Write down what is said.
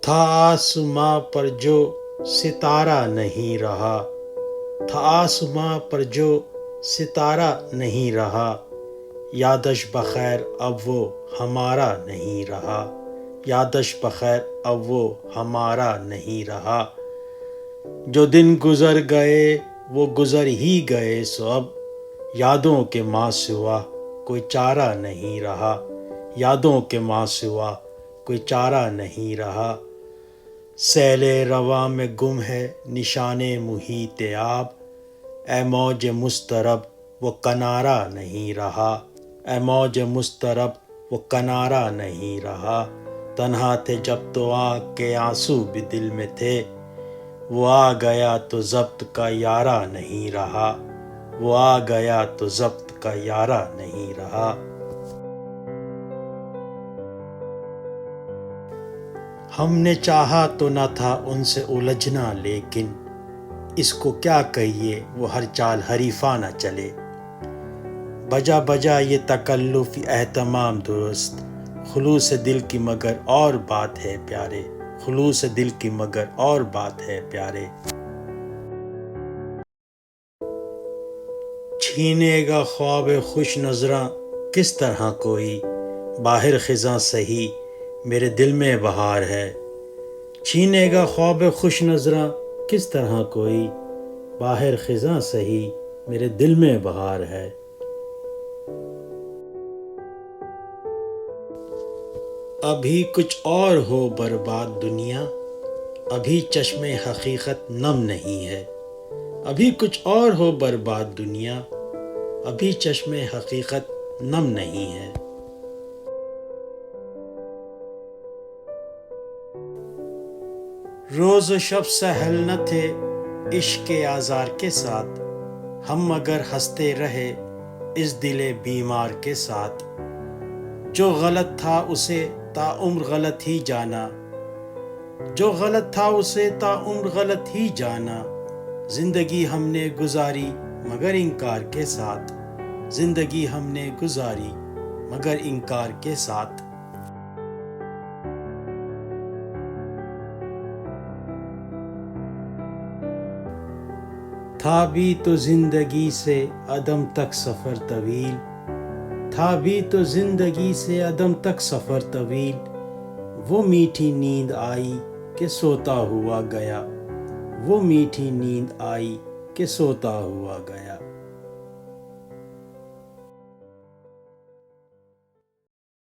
تھا آسماں پر جو ستارہ نہیں رہا، تھا آسماں پر جو ستارہ نہیں رہا، یادش بخیر اب وہ ہمارا نہیں رہا، یادش بخیر اب وہ ہمارا نہیں رہا۔ جو دن گزر گئے وہ گزر ہی گئے، سو اب یادوں کے ماں سوا کوئی چارہ نہیں رہا، یادوں کے ماں سوا کوئی چارہ نہیں رہا۔ سیل رواں میں گم ہے نشان محیط آب، اے موج مضطرب وہ کنارہ نہیں رہا، اے موج مضطرب وہ کنارہ نہیں رہا۔ تنہا تھے جب تو آنکھ کے آنسو بھی دل میں تھے، وہ آ گیا تو ضبط کا یارہ نہیں رہا، وہ آ گیا تو ضبط کا یارہ نہیں رہا۔ ہم نے چاہا تو نہ تھا ان سے الجھنا، لیکن اس کو کیا کہیے وہ ہر چال حریفانہ چلے۔ بجا بجا یہ تکلف اہتمام درست، خلوص دل کی مگر اور بات ہے پیارے، خلوص دل کی مگر اور بات ہے پیارے۔ چھینے گا خواب خوش نظراں کس طرح کوئی، باہر خزاں سہی میرے دل میں بہار ہے۔ چھینے گا خواب خوش نظراں کس طرح کوئی، باہر خزاں سہی میرے دل میں بہار ہے۔ ابھی کچھ اور ہو برباد دنیا، ابھی چشم حقیقت نم نہیں ہے، ابھی کچھ اور ہو برباد دنیا، ابھی چشم حقیقت نم نہیں ہے۔ روز و شب سہل نہ تھے عشق کے آزار کے ساتھ، ہم مگر ہنستے رہے اس دل بیمار کے ساتھ۔ جو غلط تھا اسے تا عمر غلط ہی جانا، جو غلط تھا اسے تا عمر غلط ہی جانا۔ زندگی ہم نے گزاری مگر انکار کے ساتھ، زندگی ہم نے گزاری مگر انکار کے ساتھ۔ تھا بھی تو زندگی سے عدم تک سفر طویل، تھا بھی تو زندگی سے عدم تک سفر طویل۔ وہ میٹھی نیند آئی کہ سوتا ہوا گیا، وہ میٹھی نیند آئی کہ سوتا ہوا گیا۔